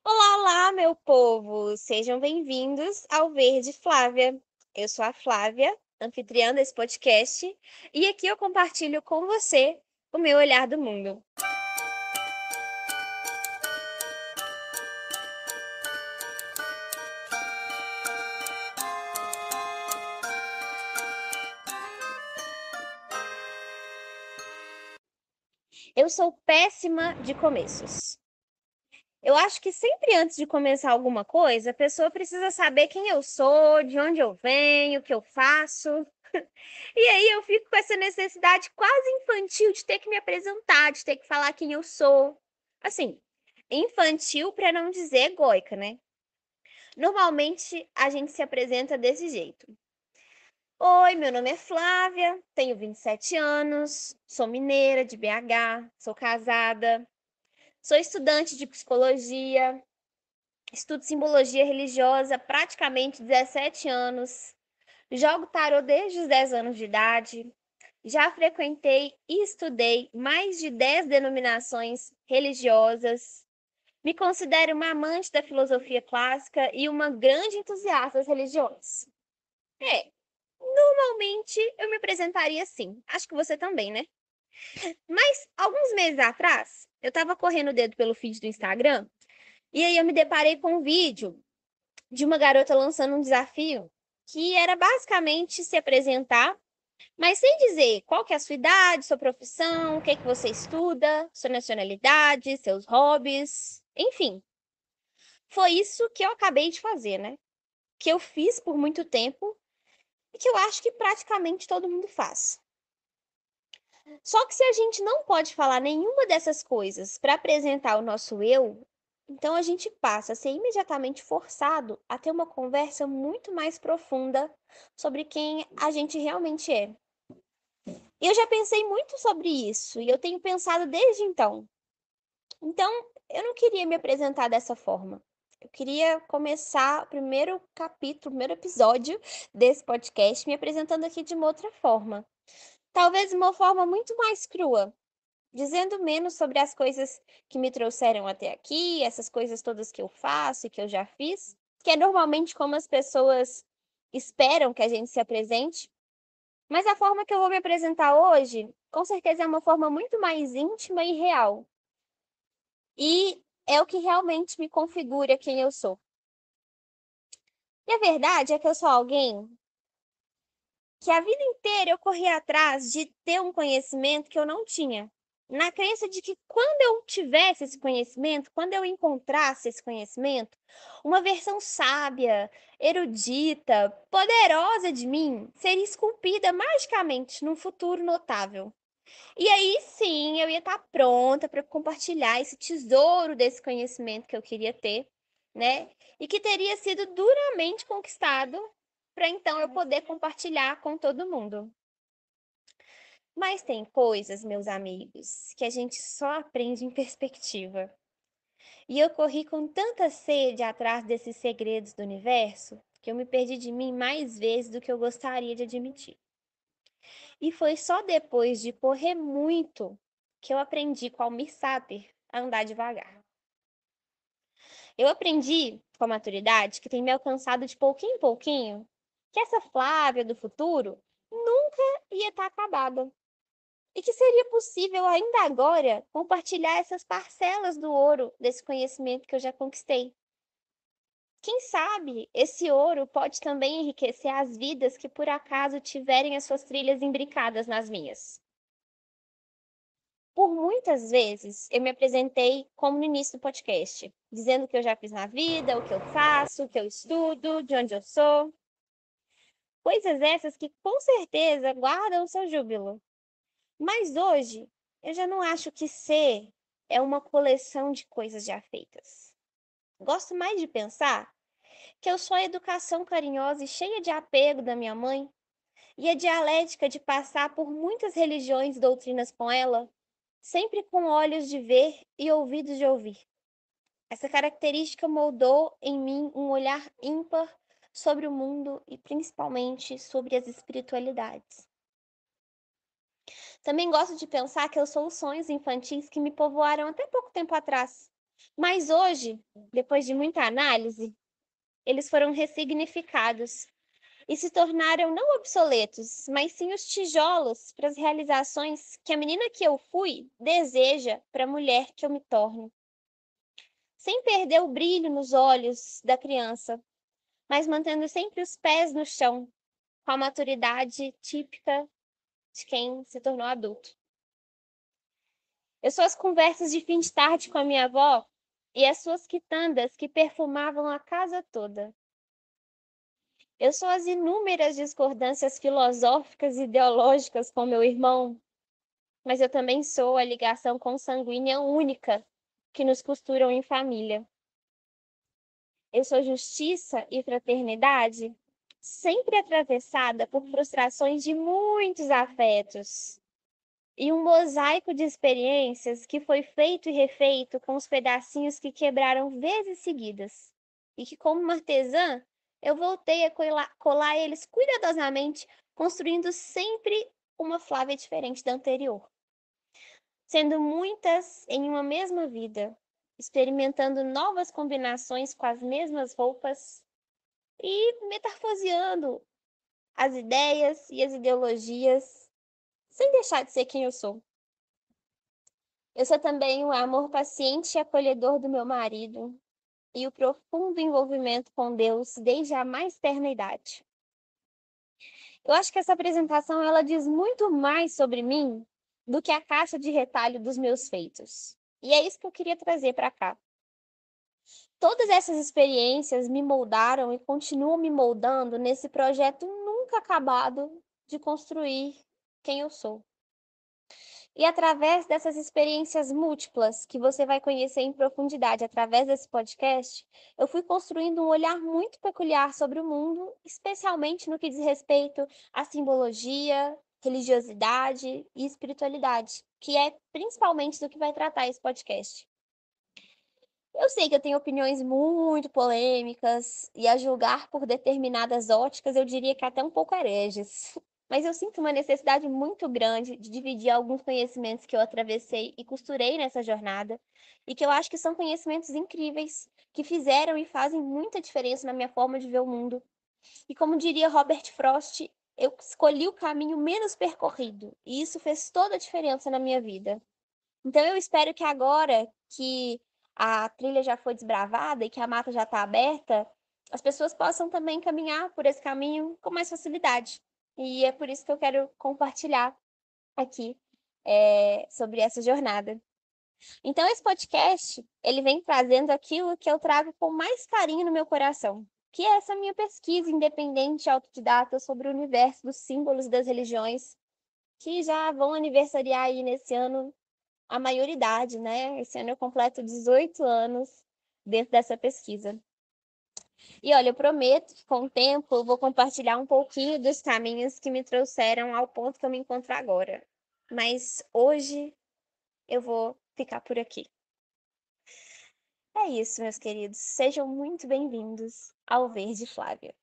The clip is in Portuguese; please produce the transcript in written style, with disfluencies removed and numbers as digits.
Olá, olá, meu povo! Sejam bem-vindos ao Verde Flávia. Eu sou a Flávia, anfitriã desse podcast, e aqui eu compartilho com você o meu olhar do mundo. Eu sou péssima de começos. Eu acho que sempre antes de começar alguma coisa, a pessoa precisa saber quem eu sou, de onde eu venho, o que eu faço. E aí eu fico com essa necessidade quase infantil de ter que me apresentar, de ter que falar quem eu sou. Assim, infantil para não dizer egóica, né? Normalmente a gente se apresenta desse jeito. Oi, meu nome é Flávia, tenho 27 anos, sou mineira de BH, sou casada, sou estudante de psicologia, estudo simbologia religiosa há praticamente 17 anos, jogo tarô desde os 10 anos de idade. Já frequentei e estudei mais de 10 denominações religiosas. Me considero uma amante da filosofia clássica e uma grande entusiasta das religiões. É, normalmente eu me apresentaria assim. Acho que você também, né? Mas alguns meses atrás, eu estava correndo o dedo pelo feed do Instagram e aí eu me deparei com um vídeo de uma garota lançando um desafio que era basicamente se apresentar, mas sem dizer qual que é a sua idade, sua profissão, o que é que você estuda, sua nacionalidade, seus hobbies, enfim. Foi isso que eu acabei de fazer, né? Que eu fiz por muito tempo e que eu acho que praticamente todo mundo faz. Só que se a gente não pode falar nenhuma dessas coisas para apresentar o nosso eu, então a gente passa a ser imediatamente forçado a ter uma conversa muito mais profunda sobre quem a gente realmente é. E eu já pensei muito sobre isso e eu tenho pensado desde então. Então, eu não queria me apresentar dessa forma. Eu queria começar o primeiro capítulo, o primeiro episódio desse podcast me apresentando aqui de uma outra forma. Talvez uma forma muito mais crua, dizendo menos sobre as coisas que me trouxeram até aqui, essas coisas todas que eu faço e que eu já fiz, que é normalmente como as pessoas esperam que a gente se apresente. Mas a forma que eu vou me apresentar hoje, com certeza é uma forma muito mais íntima e real. E é o que realmente me configura quem eu sou. E a verdade é que eu sou alguém que a vida inteira eu corri atrás de ter um conhecimento que eu não tinha. Na crença de que quando eu tivesse esse conhecimento, quando eu encontrasse esse conhecimento, uma versão sábia, erudita, poderosa de mim seria esculpida magicamente num futuro notável. E aí sim, eu ia estar pronta para compartilhar esse tesouro desse conhecimento que eu queria ter, né? E que teria sido duramente conquistado para então eu poder compartilhar com todo mundo. Mas tem coisas, meus amigos, que a gente só aprende em perspectiva. E eu corri com tanta sede atrás desses segredos do universo que eu me perdi de mim mais vezes do que eu gostaria de admitir. E foi só depois de correr muito que eu aprendi com Almir Sater a andar devagar. Eu aprendi com a maturidade que tem me alcançado de pouquinho em pouquinho que essa Flávia do futuro nunca ia estar acabada. E que seria possível ainda agora compartilhar essas parcelas do ouro desse conhecimento que eu já conquistei. Quem sabe esse ouro pode também enriquecer as vidas que por acaso tiverem as suas trilhas imbricadas nas minhas. Por muitas vezes eu me apresentei como no início do podcast, dizendo o que eu já fiz na vida, o que eu faço, o que eu estudo, de onde eu sou. Coisas essas que com certeza guardam o seu júbilo. Mas hoje eu já não acho que ser é uma coleção de coisas já feitas. Gosto mais de pensar que eu sou a educação carinhosa e cheia de apego da minha mãe e a dialética de passar por muitas religiões e doutrinas com ela, sempre com olhos de ver e ouvidos de ouvir. Essa característica moldou em mim um olhar ímpar sobre o mundo e principalmente sobre as espiritualidades. Também gosto de pensar que eu sou os sonhos infantis que me povoaram até pouco tempo atrás. Mas hoje, depois de muita análise, eles foram ressignificados e se tornaram não obsoletos, mas sim os tijolos para as realizações que a menina que eu fui deseja para a mulher que eu me torno. Sem perder o brilho nos olhos da criança, mas mantendo sempre os pés no chão, com a maturidade típica de quem se tornou adulto. Eu sou as conversas de fim de tarde com a minha avó e as suas quitandas que perfumavam a casa toda. Eu sou as inúmeras discordâncias filosóficas e ideológicas com meu irmão, mas eu também sou a ligação consanguínea única que nos costuram em família. Eu sou justiça e fraternidade, sempre atravessada por frustrações de muitos afetos. E um mosaico de experiências que foi feito e refeito com os pedacinhos que quebraram vezes seguidas. E que, como uma artesã, eu voltei a colar eles cuidadosamente, construindo sempre uma Flávia diferente da anterior. Sendo muitas em uma mesma vida, experimentando novas combinações com as mesmas roupas e metamorfoseando as ideias e as ideologias, sem deixar de ser quem eu sou. Eu sou também o amor paciente e acolhedor do meu marido e o profundo envolvimento com Deus desde a mais terna idade. Eu acho que essa apresentação ela diz muito mais sobre mim do que a caixa de retalho dos meus feitos. E é isso que eu queria trazer para cá. Todas essas experiências me moldaram e continuam me moldando nesse projeto nunca acabado de construir quem eu sou. E através dessas experiências múltiplas que você vai conhecer em profundidade através desse podcast, eu fui construindo um olhar muito peculiar sobre o mundo, especialmente no que diz respeito à simbologia, religiosidade e espiritualidade, que é principalmente do que vai tratar esse podcast. Eu sei que eu tenho opiniões muito polêmicas e a julgar por determinadas óticas, eu diria que até um pouco hereges. Mas eu sinto uma necessidade muito grande de dividir alguns conhecimentos que eu atravessei e costurei nessa jornada, e que eu acho que são conhecimentos incríveis, que fizeram e fazem muita diferença na minha forma de ver o mundo. E como diria Robert Frost, eu escolhi o caminho menos percorrido, e isso fez toda a diferença na minha vida. Então eu espero que agora que a trilha já foi desbravada e que a mata já está aberta, as pessoas possam também caminhar por esse caminho com mais facilidade. E é por isso que eu quero compartilhar aqui sobre essa jornada. Então esse podcast, ele vem trazendo aquilo que eu trago com mais carinho no meu coração, que é essa minha pesquisa independente e autodidata sobre o universo dos símbolos das religiões, que já vão aniversariar aí nesse ano a maioridade, né? Esse ano eu completo 18 anos dentro dessa pesquisa. E olha, eu prometo que com o tempo eu vou compartilhar um pouquinho dos caminhos que me trouxeram ao ponto que eu me encontro agora. Mas hoje eu vou ficar por aqui. É isso, meus queridos. Sejam muito bem-vindos ao Verde Flávia.